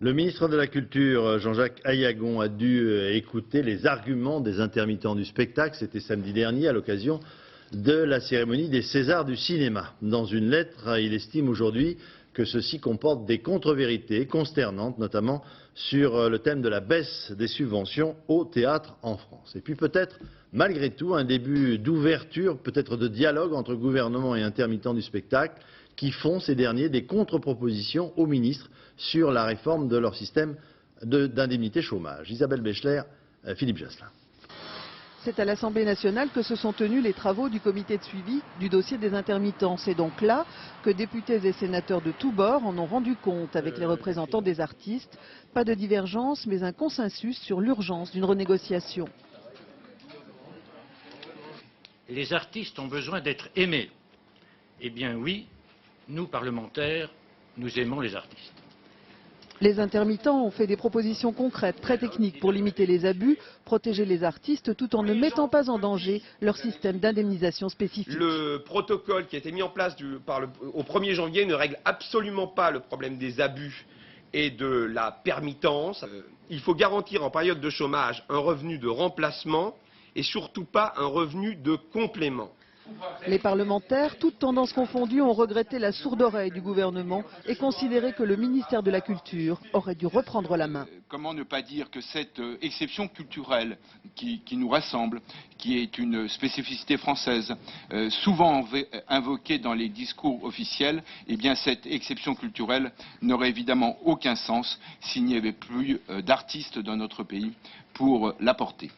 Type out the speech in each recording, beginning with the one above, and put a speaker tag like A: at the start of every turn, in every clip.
A: Le ministre de la Culture, Jean-Jacques Aillagon, a dû écouter les arguments des intermittents du spectacle. C'était samedi dernier à l'occasion de la cérémonie des Césars du cinéma. Dans une lettre, il estime aujourd'hui que ceci comporte des contre-vérités consternantes, notamment sur le thème de la baisse des subventions au théâtre en France. Et puis peut-être, malgré tout, un début d'ouverture, peut-être de dialogue entre gouvernement et intermittents du spectacle, qui font ces derniers des contre-propositions au ministre sur la réforme de leur système d'indemnité chômage. Isabelle Bechler, Philippe Jasselin.
B: C'est à l'Assemblée nationale que se sont tenus les travaux du comité de suivi du dossier des intermittents. C'est donc là que députés et sénateurs de tous bords en ont rendu compte avec les représentants des artistes. Pas de divergence, mais un consensus sur l'urgence d'une renégociation.
C: Les artistes ont besoin d'être aimés. Eh bien oui, nous parlementaires, nous aimons les artistes.
B: Les intermittents ont fait des propositions concrètes, très techniques, pour limiter les abus, protéger les artistes tout en ne mettant pas en danger leur système d'indemnisation spécifique.
D: Le protocole qui a été mis en place au 1er janvier ne règle absolument pas le problème des abus et de la permittence. Il faut garantir en période de chômage un revenu de remplacement et surtout pas un revenu de complément.
B: Les parlementaires, toutes tendances confondues, ont regretté la sourde oreille du gouvernement et considéré que le ministère de la Culture aurait dû reprendre la main.
E: Comment ne pas dire que cette exception culturelle qui nous rassemble, qui est une spécificité française, souvent invoquée dans les discours officiels, eh bien cette exception culturelle n'aurait évidemment aucun sens s'il n'y avait plus d'artistes dans notre pays pour la porter.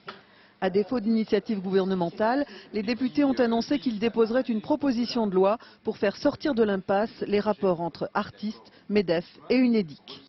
B: À défaut d'initiative gouvernementale, les députés ont annoncé qu'ils déposeraient une proposition de loi pour faire sortir de l'impasse les rapports entre artistes, MEDEF et UNEDIC.